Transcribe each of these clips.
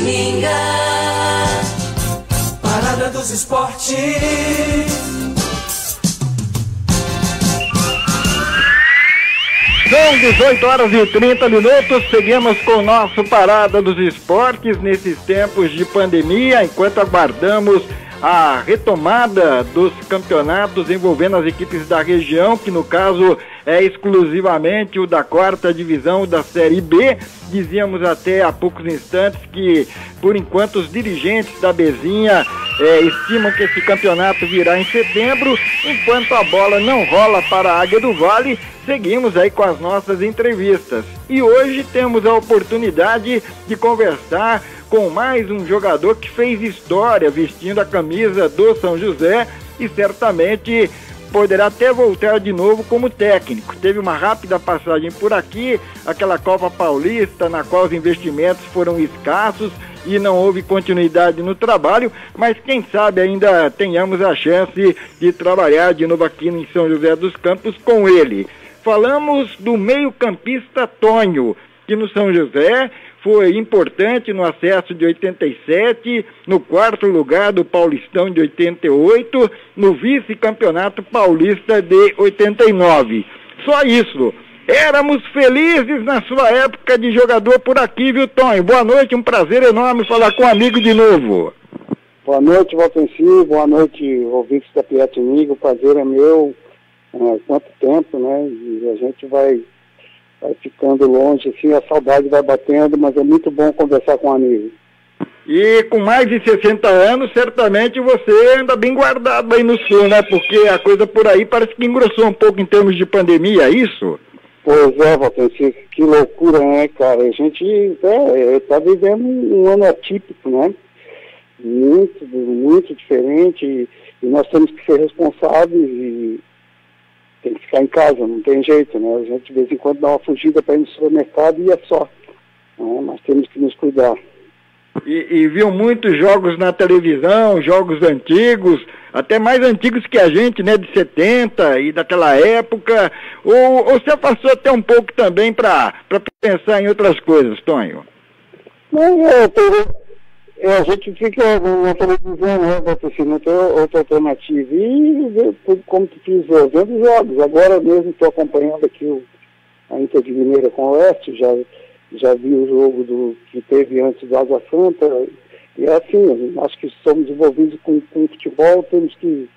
Itapetininga. Parada dos Esportes. São 18 horas e 30 minutos, seguimos com o nosso Parada dos Esportes nesses tempos de pandemia, enquanto aguardamos a retomada dos campeonatos envolvendo as equipes da região, que no caso é exclusivamente o da 4ª divisão da Série B. Dizíamos até há poucos instantes que, por enquanto, os dirigentes da Bezinha estimam que esse campeonato virá em setembro. Enquanto a bola não rola para a Águia do Vale, seguimos aí com as nossas entrevistas. E hoje temos a oportunidade de conversar com mais um jogador que fez história vestindo a camisa do São José e certamente poderá até voltar de novo como técnico. Teve uma rápida passagem por aqui, aquela Copa Paulista na qual os investimentos foram escassos e não houve continuidade no trabalho, mas quem sabe ainda tenhamos a chance de trabalhar de novo aqui em São José dos Campos com ele. Falamos do meio-campista Tonho, que no São José foi importante no acesso de 87, no 4º lugar do Paulistão de 88, no vice-campeonato paulista de 89. Só isso. Éramos felizes na sua época de jogador por aqui, viu, Tonho? Boa noite, um prazer enorme falar com um amigo de novo. Boa noite, Valtenci, boa noite, ouvintes da Itapetininga, o prazer é meu. Quanto tempo, né? E a gente vai ficando longe, assim, a saudade vai batendo, mas é muito bom conversar com um amigo. E com mais de 60 anos, certamente você anda bem guardado aí no sul, né? Porque a coisa por aí parece que engrossou um pouco em termos de pandemia, é isso? Pois é, Valtenci, que loucura, né, cara? A gente tá vivendo um ano atípico, né? Muito diferente, e nós temos que ser responsáveis e tem que ficar em casa, não tem jeito, né? A gente de vez em quando dá uma fugida para ir no supermercado e é só. Né? Mas temos que nos cuidar. E viu muitos jogos na televisão, jogos antigos, até mais antigos que a gente, né? De 70 e daquela época. Ou você afastou até um pouco também para pensar em outras coisas, Tonho? Não, a gente fica na televisão, né, assim, não tem outra alternativa. E, como tu diz, vendo jogos. Agora mesmo estou acompanhando aqui a Inter de Limeira com o Oeste, já vi o jogo que teve antes do Água Santa. E é assim, acho que somos envolvidos com futebol, temos que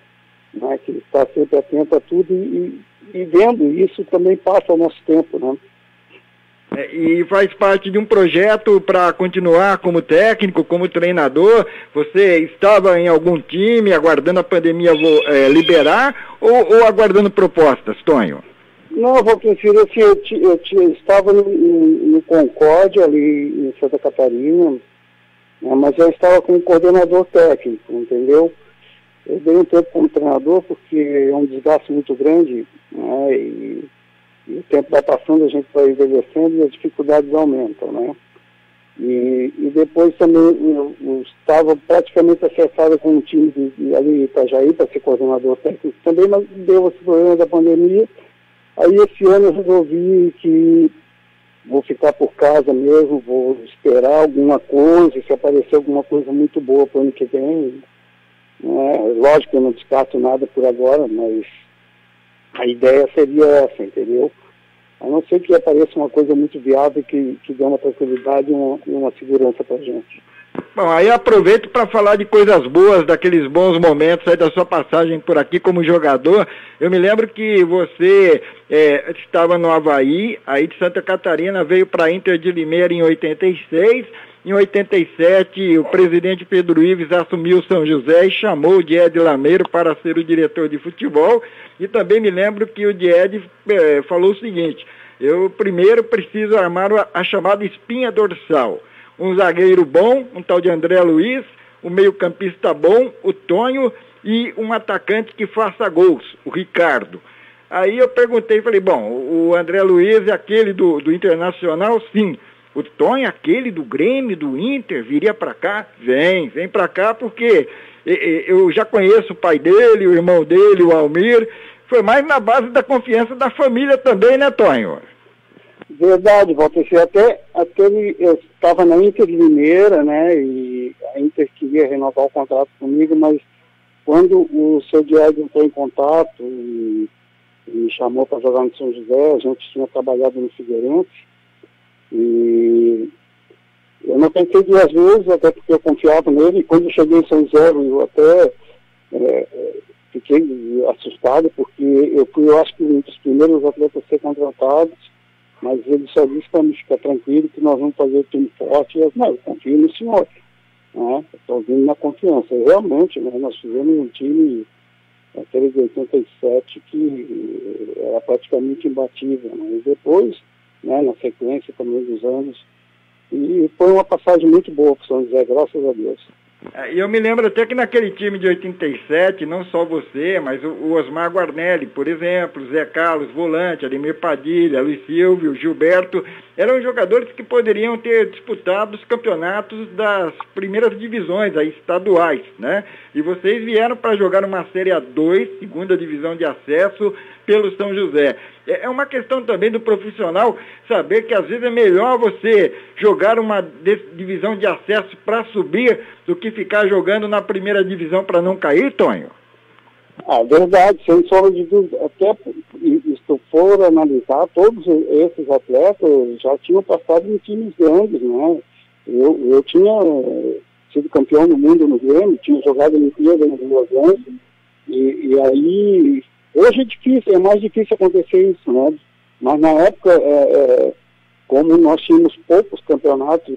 estar sempre atento a tudo e vendo. Isso também passa o nosso tempo, né? E faz parte de um projeto para continuar como técnico, como treinador. Você estava em algum time aguardando a pandemia liberar ou aguardando propostas, Tonho? Não, Valtenci, assim, eu estava no Concórdia, ali em Santa Catarina, né, mas eu estava com um coordenador técnico, entendeu? Eu dei um tempo como treinador porque é um desgaste muito grande, né, e o tempo vai passando, a gente vai envelhecendo e as dificuldades aumentam, né? E depois também eu estava praticamente acertado com um time ali em Itajaí para ser coordenador técnico também, mas deu esse problema da pandemia. Aí esse ano eu resolvi que vou ficar por casa mesmo, vou esperar alguma coisa, se aparecer alguma coisa muito boa para o ano que vem. Né? Lógico que eu não descarto nada por agora, mas a ideia seria essa, entendeu? A não ser que apareça uma coisa muito viável que dê uma tranquilidade e uma segurança para a gente. Bom, aí aproveito para falar de coisas boas, daqueles bons momentos aí da sua passagem por aqui como jogador. Eu me lembro que você estava no Avaí, aí de Santa Catarina, veio para a Inter de Limeira em 86. Em 87, o presidente Pedro Ives assumiu o São José e chamou o Diede Lameiro para ser o diretor de futebol. E também me lembro que o Diede falou o seguinte: eu primeiro preciso armar a chamada espinha dorsal. Um zagueiro bom, um tal de André Luiz, um meio-campista bom, o Tonho, e um atacante que faça gols, o Ricardo. Aí eu perguntei, falei, bom, o André Luiz é aquele do Internacional? Sim. O Tonho, aquele do Grêmio, do Inter, viria para cá? Vem para cá porque eu já conheço o pai dele, o irmão dele, o Almir. Foi mais na base da confiança da família também, né, Tonho? Verdade, Walter, até eu estava na Inter de Limeira, né, e a Inter queria renovar o contrato comigo, mas quando o seu Diego entrou em contato e me chamou para jogar no São José, a gente tinha trabalhado no Figueirense, e eu não pensei 2 vezes, até porque eu confiava nele, e quando eu cheguei em São José, eu até fiquei assustado, porque eu fui, eu acho que um dos primeiros atletas a ser contratados, mas ele só disse para me ficar tranquilo que nós vamos fazer o time forte. Eu confio no senhor, né? Estou vindo na confiança. E realmente, né, nós fizemos um time, aquele de 87, que era praticamente imbatível, né? E depois, né, na sequência também dos anos, e foi uma passagem muito boa para São José, graças a Deus. E eu me lembro até que naquele time de 87, não só você, mas o Osmar Guarnelli, por exemplo, Zé Carlos, volante, Ademir Padilha, Luiz Silvio, Gilberto, eram jogadores que poderiam ter disputado os campeonatos das primeiras divisões, aí, estaduais, né? E vocês vieram para jogar uma Série A2, segunda divisão de acesso, pelo São José. É uma questão também do profissional saber que às vezes é melhor você jogar uma divisão de acesso para subir do que ficar jogando na primeira divisão para não cair, Tonho? Verdade, sem sombra de dúvida. Até se for analisar, todos esses atletas já tinham passado em times grandes, né? Eu tinha sido campeão do mundo no Grêmio, tinha jogado no Olimpíada no Los Angeles, e aí hoje é mais difícil acontecer isso, né? Mas na época, como nós tínhamos poucos campeonatos,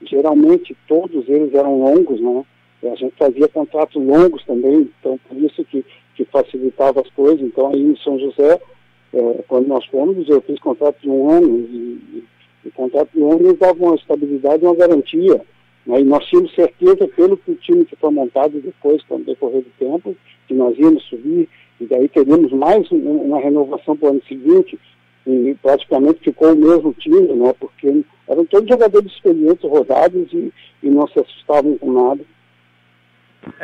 geralmente todos eles eram longos, né? A gente fazia contratos longos também, então por isso que facilitava as coisas. Então aí em São José, quando nós fomos, eu fiz contrato de 1 ano, e contrato de 1 ano nos dava uma estabilidade e uma garantia, né? E nós tínhamos certeza, pelo que o time que foi montado depois, com o decorrer do tempo, que nós íamos subir, e daí teríamos mais uma renovação para o ano seguinte, e praticamente ficou o mesmo time, né? Porque eram todos jogadores experientes, rodados, e não se assustavam com nada.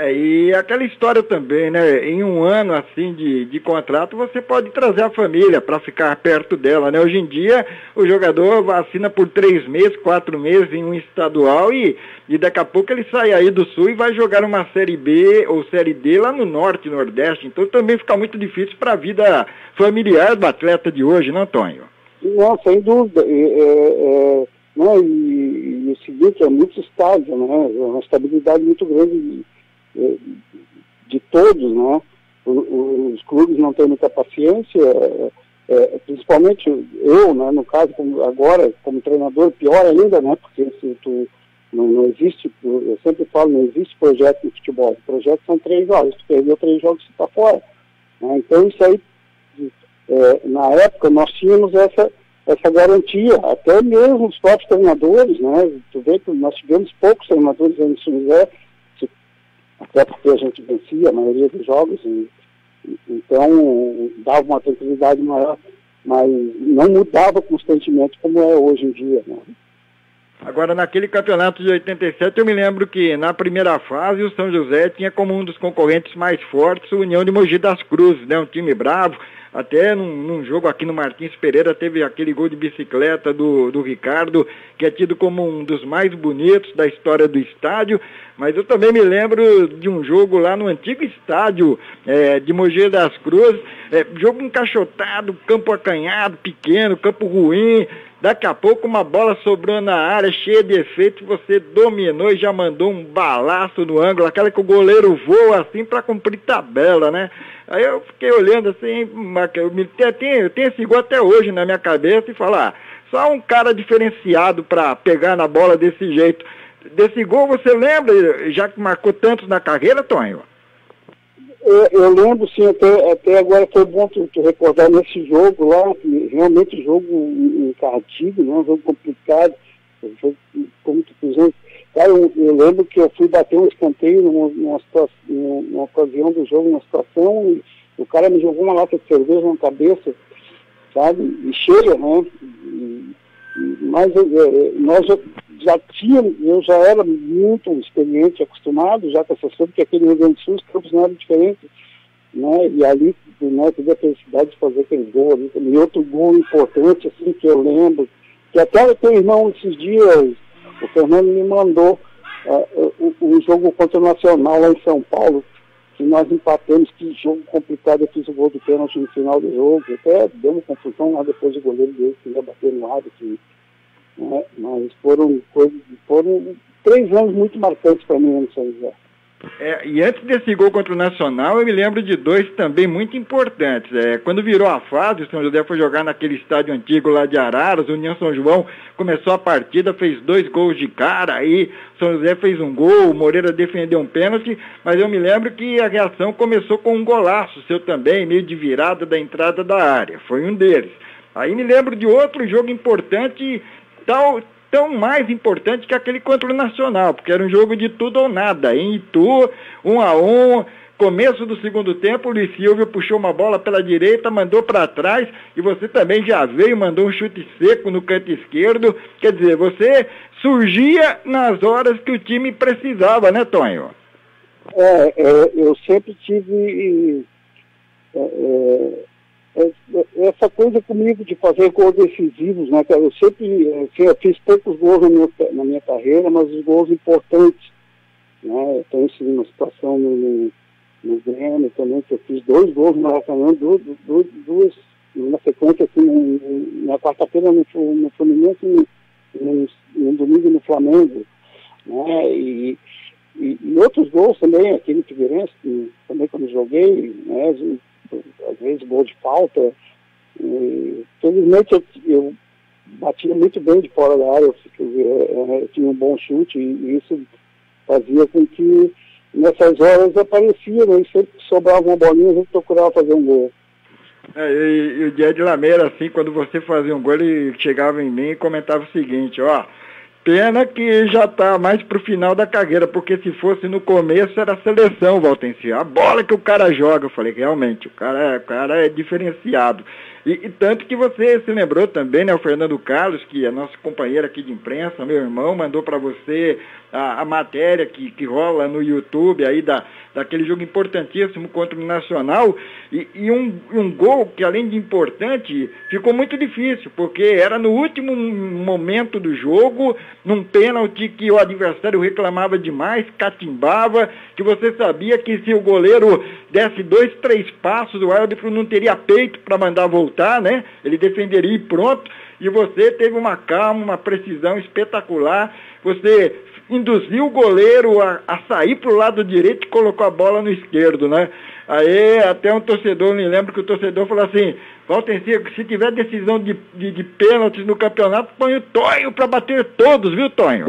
E aquela história também, né? Em 1 ano assim de contrato, você pode trazer a família para ficar perto dela, né? Hoje em dia, o jogador assina por 3 meses, 4 meses em um estadual e daqui a pouco ele sai aí do Sul e vai jogar uma Série B ou Série D lá no Norte, Nordeste. Então também fica muito difícil para a vida familiar do atleta de hoje, não, Tonho? Não, sem dúvida. E o seguinte, é muito estável, né? É uma estabilidade muito grande de todos, né? Os clubes não têm muita paciência, principalmente eu, né? No caso, agora, como treinador, pior ainda, né? Porque se tu não existe, eu sempre falo, não existe projeto de futebol. O projeto são 3 jogos, tu perdeu 3 jogos, você está fora, né? Então isso aí, na época, nós tínhamos essa garantia, até mesmo os próprios treinadores, né? Tu vê que nós tivemos poucos treinadores em São José, até porque a gente vencia a maioria dos jogos, então dava uma tranquilidade maior, mas não mudava constantemente como é hoje em dia, né? Agora, naquele campeonato de 87, eu me lembro que na primeira fase o São José tinha como um dos concorrentes mais fortes o União de Mogi das Cruzes, né? Um time bravo. Até num jogo aqui no Martins Pereira teve aquele gol de bicicleta do Ricardo, que é tido como um dos mais bonitos da história do estádio. Mas eu também me lembro de um jogo lá no antigo estádio de Mogi das Cruzes, jogo encaixotado, campo acanhado, pequeno, campo ruim. Daqui a pouco uma bola sobrou na área, cheia de efeito, você dominou e já mandou um balaço no ângulo, aquela que o goleiro voa assim para cumprir tabela, né? Aí eu fiquei olhando assim, eu tenho esse gol até hoje na minha cabeça e falar, só um cara diferenciado para pegar na bola desse jeito. Desse gol você lembra, já que marcou tantos na carreira, Tonho? Eu lembro, sim, até agora foi bom tu recordar nesse jogo lá, que realmente jogo encardido, né, um jogo complicado, jogo, como tu fizeste. Cara, eu lembro que eu fui bater um escanteio numa ocasião do jogo, numa situação, e o cara me jogou uma lata de cerveja na cabeça, sabe, e cheia, né, mas nós eu já era muito experiente, acostumado já com essas coisas, porque aqui no Rio Grande do Sul os campos não eram diferentes. né? E ali, né, tive a felicidade de fazer aquele gol ali. E outro gol importante, assim, que eu lembro, que até o teu irmão esses dias, o Fernando me mandou um jogo contra o Nacional lá em São Paulo, que nós empatamos, que jogo complicado, eu fiz o gol do pênalti no final do jogo, até deu uma confusão lá depois do goleiro dele, que ia bater no lado, assim, né? Mas foram 3 anos muito marcantes para mim no São José. E antes desse gol contra o Nacional, eu me lembro de 2 também muito importantes. Quando virou a fase, o São José foi jogar naquele estádio antigo lá de Araras, o União São João começou a partida, fez 2 gols de cara, aí o São José fez um gol, o Moreira defendeu um pênalti, mas eu me lembro que a reação começou com um golaço seu também, meio de virada da entrada da área, foi um deles. Aí me lembro de outro jogo importante, tão mais importante que aquele contra o Nacional, porque era um jogo de tudo ou nada. Em Itu, 1-1, começo do segundo tempo, o Luiz Silvio puxou uma bola pela direita, mandou para trás, e você também já veio, mandou um chute seco no canto esquerdo. Quer dizer, você surgia nas horas que o time precisava, né, Tonho? Eu sempre tive essa coisa comigo de fazer gols decisivos, né, cara? Eu sempre eu fiz poucos gols na minha carreira, mas os gols importantes, né? Eu tenho uma situação no Grêmio também, que eu fiz 2 gols no Maracanã, duas na sequência, assim, na quarta-feira no Fluminense, no domingo no Flamengo, né? E outros gols também, aqui no Figueirense, também quando joguei, né? Às vezes gol de falta. Felizmente eu batia muito bem de fora da área, eu tinha um bom chute, e isso fazia com que nessas horas aparecia, né? E sempre que sobrava uma bolinha a gente procurava fazer um gol. E o Diego de Lameira, assim, quando você fazia um gol, ele chegava em mim e comentava o seguinte, pena que já está mais pro final da carreira, porque se fosse no começo era a seleção, Valtencio. A bola que o cara joga, eu falei, realmente, o cara é diferenciado. E tanto que você se lembrou também, né, o Fernando Carlos, que é nosso companheiro aqui de imprensa, meu irmão, mandou para você a matéria que rola no YouTube aí daquele jogo importantíssimo contra o Nacional, e um gol que, além de importante, ficou muito difícil, porque era no último momento do jogo, num pênalti que o adversário reclamava demais, catimbava, que você sabia que se o goleiro desse 2, 3 passos, o árbitro não teria peito para mandar voltar, né? Ele defenderia e pronto. E você teve uma calma, uma precisão espetacular. Você induziu o goleiro a sair para o lado direito e colocou a bola no esquerdo, né? Aí até um torcedor, me lembro que o torcedor falou assim, Valtencio, se tiver decisão de pênaltis no campeonato, põe o Tonho para bater todos, viu, Tonho?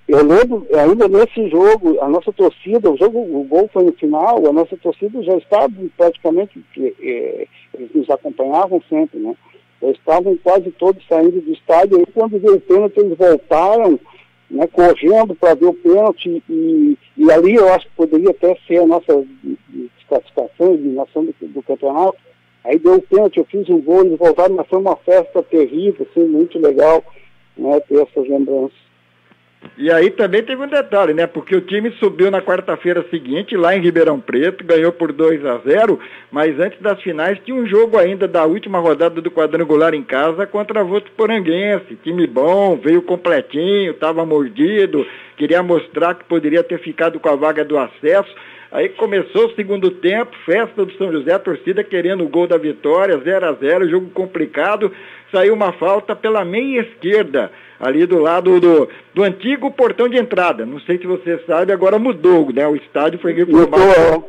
Eu lembro, ainda nesse jogo, a nossa torcida, o gol foi no final, a nossa torcida já estava praticamente, eles nos acompanhavam sempre, né? Já estavam quase todos saindo do estádio, e quando veio o pênalti, eles voltaram, né, correndo para ver o pênalti, e ali eu acho que poderia até ser a nossa desclassificação, eliminação do campeonato. Aí deu o pênalti, eu fiz um gol, eles voltaram, mas foi uma festa terrível, assim, muito legal, né, ter essas lembranças. E aí também teve um detalhe, né? Porque o time subiu na quarta-feira seguinte, lá em Ribeirão Preto, ganhou por 2-0, mas antes das finais tinha um jogo ainda da última rodada do quadrangular em casa contra a Votuporanguense. Time bom, veio completinho, estava mordido, queria mostrar que poderia ter ficado com a vaga do acesso. Aí começou o segundo tempo, festa do São José, a torcida querendo o gol da vitória, 0-0, jogo complicado. Saiu uma falta pela meia esquerda, ali do lado do antigo portão de entrada. Não sei se você sabe, agora mudou, né? O estádio foi reformado.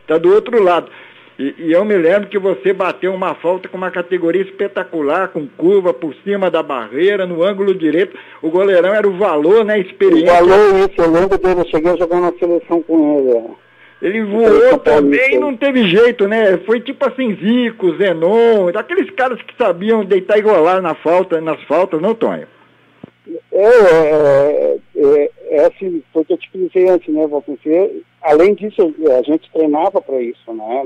Tá do outro lado. E eu me lembro que você bateu uma falta com uma categoria espetacular, com curva por cima da barreira, no ângulo direito. O goleirão era o Valor, né? Experiente. O Valor, isso, eu lembro dele, eu cheguei a jogar na seleção com ele. Ele voou também e não teve jeito, né? Foi tipo assim, Zico, Zenon, daqueles caras que sabiam deitar e rolar nas faltas, não, Tonho? Assim, foi o que eu te disse antes, né, Valtencio? Além disso, a gente treinava para isso, né?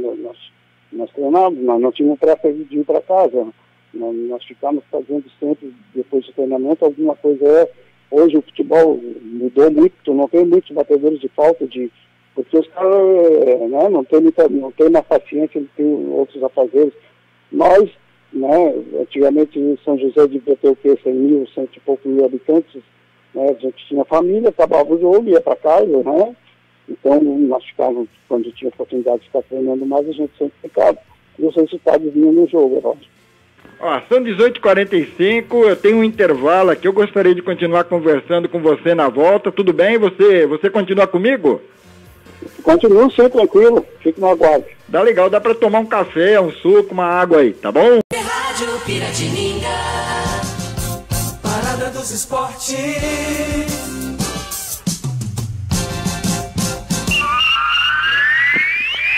Nós treinávamos, nós não tínhamos pressa de ir para casa. Nós ficávamos fazendo sempre, depois do treinamento, alguma coisa hoje o futebol mudou muito, tu não tem muitos batedores de falta, porque os caras, né, não tem mais paciência, não tem outros afazeres. Nós, né, antigamente em São José devia ter o quê? 100 mil, 100 e pouco mil habitantes, né, a gente tinha família, acabava o jogo, ia para casa, né, então nós ficávamos, quando tinha oportunidade de ficar treinando mais, a gente sempre ficava, e os resultados vinham no jogo, lógico. Ó, são 18h45, eu tenho um intervalo aqui, eu gostaria de continuar conversando com você na volta, tudo bem? Você continua comigo? Continuo sim, tranquilo, fique no aguardo. Dá legal, dá pra tomar um café, um suco, uma água aí, tá bom? Rádio Piratininga, Parada dos Esportes.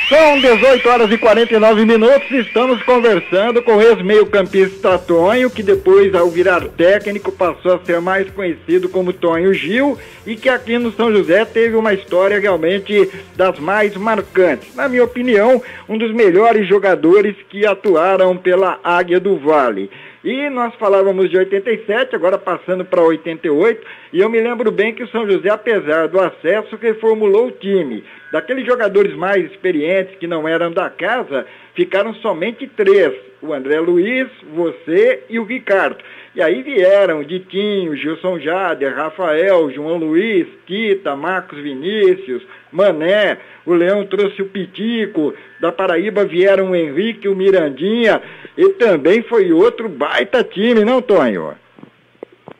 São 18h49, estamos conversando com o ex-meio-campista Tonho, que depois, ao virar técnico, passou a ser mais conhecido como Tonho Gil, e que aqui no São José teve uma história realmente das mais marcantes. Na minha opinião, um dos melhores jogadores que atuaram pela Águia do Vale. E nós falávamos de 87, agora passando para 88, e eu me lembro bem que o São José, apesar do acesso, reformulou o time. Daqueles jogadores mais experientes que não eram da casa, ficaram somente 3, o André Luiz, você e o Ricardo. E aí vieram Ditinho, Gilson Jader, Rafael, João Luiz, Tita, Marcos Vinícius, Mané, o Leão trouxe o Pitico, da Paraíba vieram o Henrique, o Mirandinha, e também foi outro baita time, não, Tonho?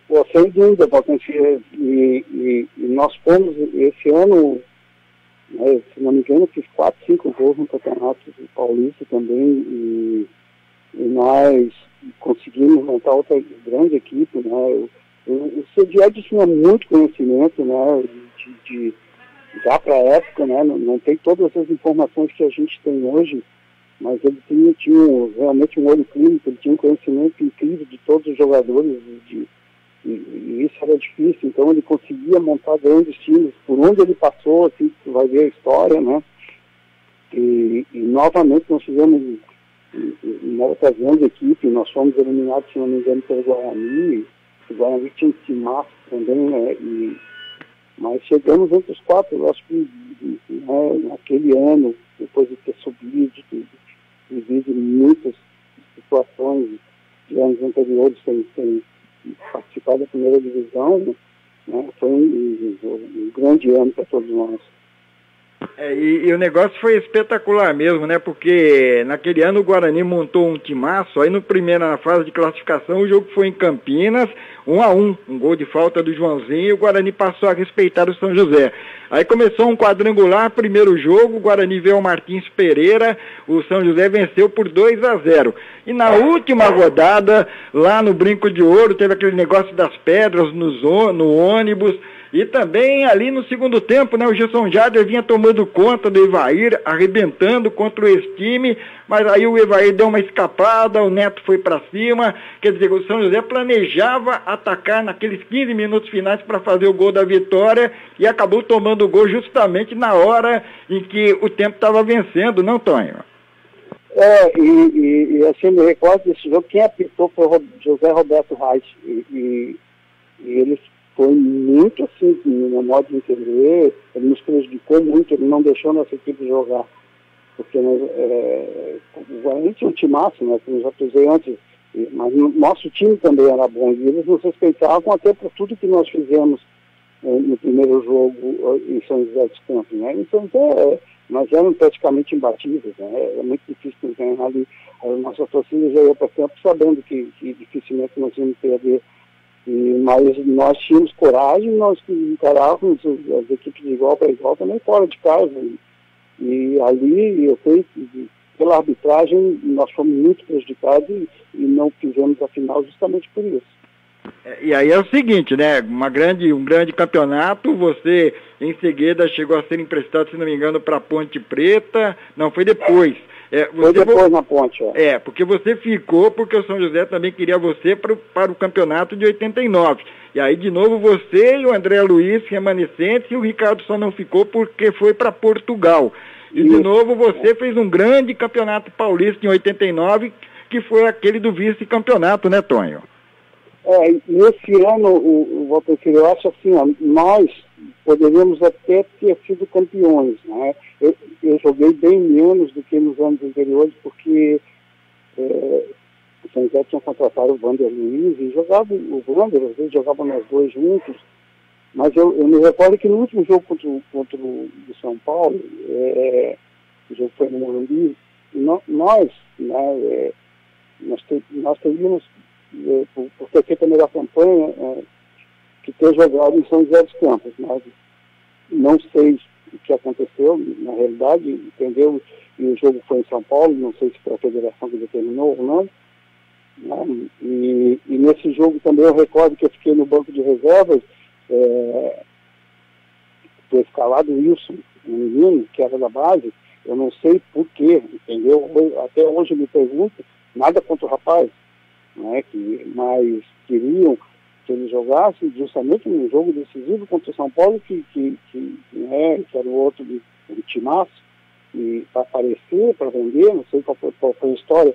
Pô, sem dúvida, Valcântara, e nós fomos esse ano, né, se não me engano, fiz 4, 5 gols no Campeonato Paulista também, e nós conseguimos montar outra grande equipe, né? O Cedied tinha muito conhecimento, né, já para a época, né, não tem todas as informações que a gente tem hoje, mas ele tinha realmente um olho clínico, ele tinha um conhecimento incrível de todos os jogadores, e isso era difícil, então ele conseguia montar grandes times, por onde ele passou, assim, você vai ver a história, né, e novamente nós fizemos uma outra grande equipe, nós fomos eliminados, se não me engano, pelo Guarani, o Guarani tinha um timaço também, né, mas chegamos entre os 4, eu acho que naquele ano, depois de ter subido, de vivido muitas situações de anos anteriores sem participar da primeira divisão, né, foi um grande ano para todos nós. E o negócio foi espetacular mesmo, né? Porque naquele ano o Guarani montou um timaço, aí na fase de classificação, o jogo foi em Campinas, 1-1, um gol de falta do Joãozinho, e o Guarani passou a respeitar o São José. Aí começou um quadrangular, primeiro jogo, o Guarani veio ao Martins Pereira, o São José venceu por 2-0. E na última rodada, lá no Brinco de Ouro, teve aquele negócio das pedras no ônibus. E também ali no segundo tempo, né, o Gilson Jader vinha tomando conta do Evair, arrebentando contra o ex-time, mas aí o Evair deu uma escapada, o Neto foi para cima, quer dizer, o São José planejava atacar naqueles 15 minutos finais para fazer o gol da vitória e acabou tomando o gol justamente na hora em que o tempo estava vencendo, não, Tonho? E assim, me recordo desse jogo, quem apitou foi o José Roberto Reis, e ele foi muito assim, no modo de entender, ele nos prejudicou muito, ele não deixou nossa equipe jogar, porque o Guarani tinha um timaço, né, como eu já pisei antes, mas nosso time também era bom, e eles nos respeitavam até por tudo que nós fizemos no primeiro jogo em São José dos Campos, né, então nós éramos praticamente imbatíveis, né, era muito difícil ganhar ali, a nossa torcida já ia para campo sabendo que dificilmente nós íamos perder. Mas nós tínhamos coragem, nós encarávamos as equipes de igual para igual também fora de casa. E ali, eu creio que pela arbitragem, nós fomos muito prejudicados e não fizemos a final justamente por isso. E aí é o seguinte, né? Um grande campeonato, você em seguida chegou a ser emprestado, se não me engano, para Ponte Preta. Não, foi depois. Foi depois na Ponte, porque você ficou, porque o São José também queria você para o campeonato de 89. E aí, de novo, você e o André Luiz, remanescentes, e o Ricardo só não ficou porque foi para Portugal. E, de novo, você fez um grande campeonato paulista em 89, que foi aquele do vice-campeonato, né, Tonho? E esse ano, Walter, eu acho assim, ó, nós poderíamos até ter sido campeões, né? Eu joguei bem menos do que nos anos anteriores, porque o São José tinha contratado o Wander Luiz e jogava o Wander, às vezes jogavam nós dois juntos, mas eu me recordo que no último jogo contra o São Paulo, o jogo foi no Morumbi, nós teríamos, por ter feito a melhor campanha, que ter jogado em São José dos Campos, mas não sei o que aconteceu, na realidade, entendeu? E o jogo foi em São Paulo, não sei se foi a federação que determinou ou não. Né? E nesse jogo também eu recordo que eu fiquei no banco de reservas, foi escalado o Wilson, um menino que era da base, eu não sei por quê, entendeu? Até hoje eu me pergunto, nada contra o rapaz, né? Mas queriam que ele jogasse justamente num jogo decisivo contra o São Paulo, que era o outro de timaço, e para aparecer, para vender, não sei qual foi a história,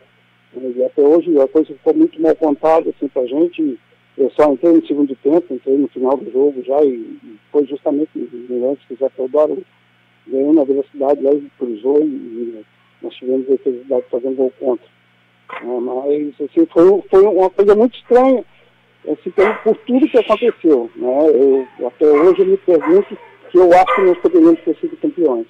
mas até hoje a coisa ficou muito mal contada assim, para a gente. Eu só entrei no segundo tempo, entrei no final do jogo já, e foi justamente no lance que o Zé Teodoro ganhou na velocidade, lá ele cruzou e nós tivemos a felicidade de fazer um gol contra. Mas assim, foi uma coisa muito estranha, assim, por tudo que aconteceu. Né? Até hoje eu me pergunto que eu acho que nós poderíamos ter sido campeões.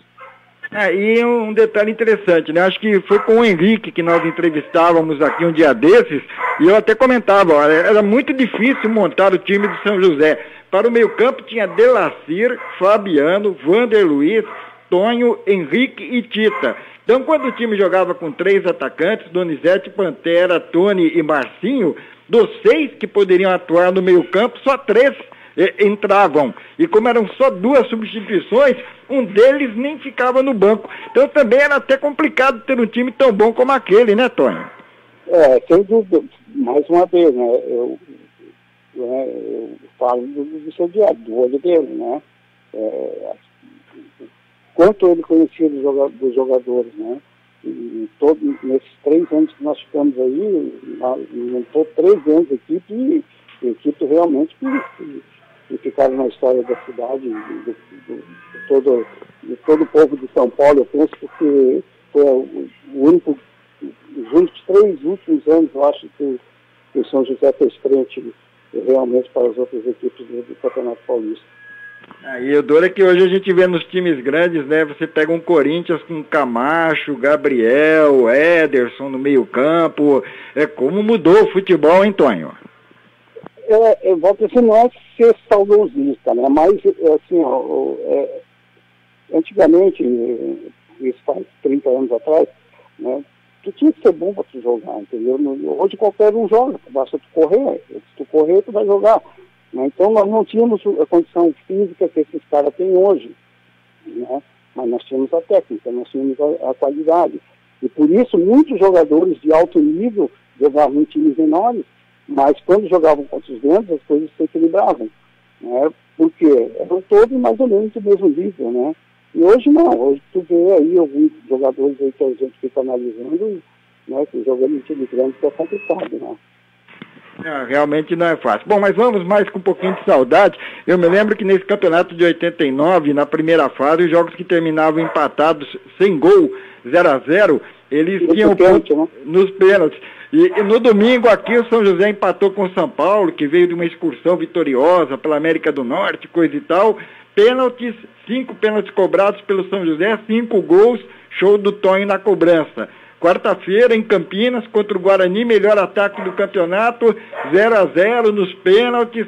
E um detalhe interessante, né? Acho que foi com o Henrique que nós entrevistávamos aqui um dia desses, e eu até comentava, olha, era muito difícil montar o time do São José. Para o meio-campo tinha Delacir, Fabiano, Wander Luiz, Tonho, Henrique e Tita. Então, quando o time jogava com 3 atacantes, Donizete, Pantera, Tony e Marcinho, dos 6 que poderiam atuar no meio-campo, só 3 entravam. E como eram só 2 substituições, um deles nem ficava no banco. Então também era até complicado ter um time tão bom como aquele, né, Tonho? Sem dúvida. Mais uma vez, né? Eu falo do seu diário, do olho dele, né? Quanto ele conhecia dos jogadores, né? Nesses 3 anos que nós ficamos aí, montou 3 anos de equipe, e equipe realmente que ficaram na história da cidade, de todo o povo de São Paulo, eu penso, porque foi os únicos 3 últimos anos, eu acho que o São José fez frente realmente para as outras equipes do Campeonato Paulista. E o duro é que hoje a gente vê nos times grandes, né? Você pega um Corinthians com Camacho, Gabriel, Ederson no meio campo. Como mudou o futebol, hein, Tonho? Você não é ser saudosista, né? Mas, assim, antigamente, isso faz 30 anos atrás, né? Tu tinha que ser bom para tu jogar, entendeu? Hoje qualquer um joga, basta tu correr. Se tu correr, tu vai jogar. Né? Então nós não tínhamos a condição física que esses caras têm hoje, né? Mas nós tínhamos a técnica, nós tínhamos a qualidade. E por isso muitos jogadores de alto nível jogavam em times menores, mas quando jogavam contra os grandes, as coisas se equilibravam, né? Porque eram todos mais ou menos do mesmo nível, né? E hoje não, hoje tu vê aí alguns jogadores aí que a gente fica analisando, né, que jogando em time grande é complicado, né? Realmente não é fácil. Bom, mas vamos mais com um pouquinho de saudade. Eu me lembro que nesse campeonato de 89, na primeira fase, os jogos que terminavam empatados sem gol, 0-0, eles tinham pênalti, né? Nos pênaltis. E no domingo aqui o São José empatou com o São Paulo, que veio de uma excursão vitoriosa pela América do Norte, coisa e tal. Pênaltis, 5 pênaltis cobrados pelo São José, 5 gols, show do Tonho na cobrança. Quarta-feira, em Campinas, contra o Guarani, melhor ataque do campeonato, 0-0 nos pênaltis,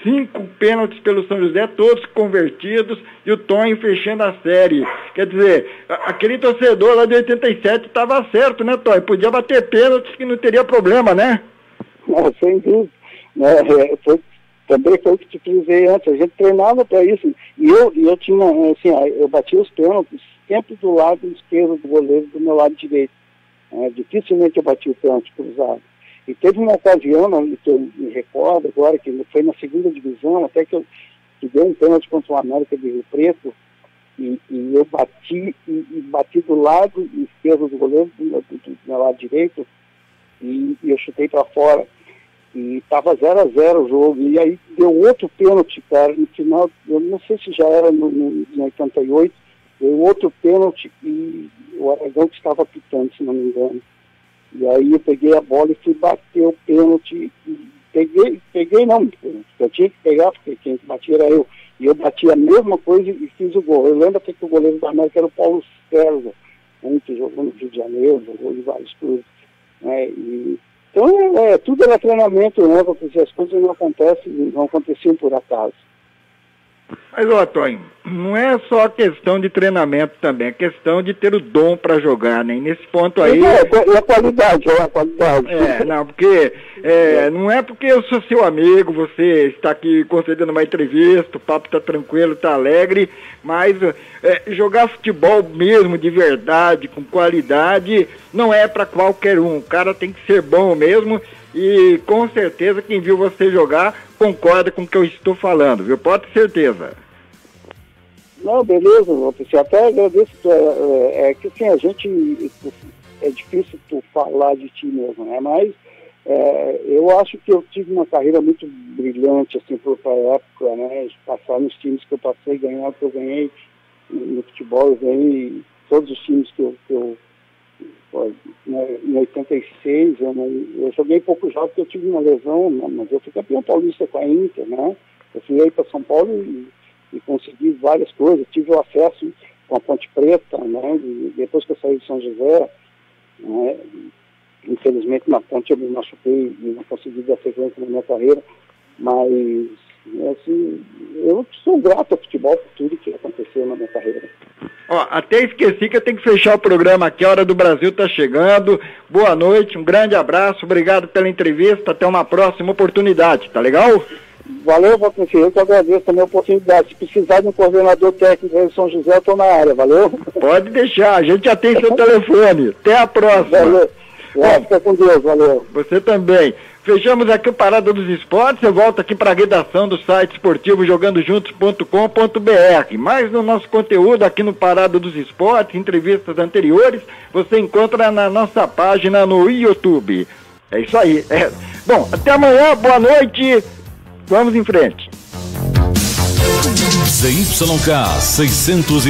5 pênaltis pelo São José, todos convertidos, e o Tonho fechando a série. Quer dizer, aquele torcedor lá de 87 estava certo, né, Tonho? Podia bater pênaltis que não teria problema, né? Sem dúvida. Também foi o que te frisei antes, a gente treinava para isso. E eu tinha, assim, eu batia os pênaltis sempre do lado esquerdo do goleiro, do meu lado direito. Dificilmente eu bati o pênalti cruzado. E teve uma ocasião, que eu me recordo agora, que foi na segunda divisão, até que dei um pênalti contra o América de Rio Preto, e eu bati do lado esquerdo do goleiro, do meu lado direito, e eu chutei para fora. E estava 0-0 o jogo, e aí deu outro pênalti, cara, no final, eu não sei se já era no 88, deu outro pênalti e o Aragão que estava apitando, se não me engano. E aí eu peguei a bola e fui bater o pênalti, peguei não, eu tinha que pegar, porque quem batia era eu. E eu bati a mesma coisa e fiz o gol. Eu lembro que o goleiro da América era o Paulo César, que jogou no Rio de Janeiro, jogou em vários clubes. Né? Então, tudo era treinamento, né? Porque as coisas não aconteciam por acaso. Mas, Antônio, não é só questão de treinamento também, é questão de ter o dom para jogar, né? E nesse ponto aí... É a qualidade, é a qualidade. Não, porque não é porque eu sou seu amigo, você está aqui concedendo uma entrevista, o papo está tranquilo, está alegre, mas jogar futebol mesmo, de verdade, com qualidade, não é para qualquer um. O cara tem que ser bom mesmo. E com certeza quem viu você jogar concorda com o que eu estou falando, viu? Pode ter certeza. Não, beleza, eu até agradeço. Que assim, a gente... É difícil tu falar de ti mesmo, né? Mas eu acho que eu tive uma carreira muito brilhante, assim, para a época, né? Passar nos times que eu passei, ganhar o que eu ganhei no futebol, eu ganhei todos os times que eu em 86, eu joguei pouco jogos porque eu tive uma lesão, né, mas eu fui campeão paulista com a Inter, né? Eu fui aí para São Paulo e consegui várias coisas, tive o acesso com a Ponte Preta, né? E depois que eu saí de São José, né? Infelizmente na Ponte eu me machuquei e não consegui dar sequência na minha carreira, mas assim, eu sou grato ao futebol por tudo que aconteceu na minha carreira. Até esqueci que eu tenho que fechar o programa aqui, a Hora do Brasil está chegando. Boa noite, um grande abraço, obrigado pela entrevista, até uma próxima oportunidade, tá legal? Valeu, Valcir, eu que agradeço também a oportunidade. Se precisar de um coordenador técnico em São José, eu estou na área, valeu? Pode deixar, a gente já tem seu telefone. Até a próxima. Valeu. Fica com Deus, valeu. Você também. Fechamos aqui o Parada dos Esportes, eu volto aqui para a redação do site esportivo jogandojuntos.com.br. Mais no nosso conteúdo aqui no Parada dos Esportes, entrevistas anteriores, você encontra na nossa página no YouTube. É isso aí. Bom, até amanhã, boa noite, vamos em frente. ZYK 600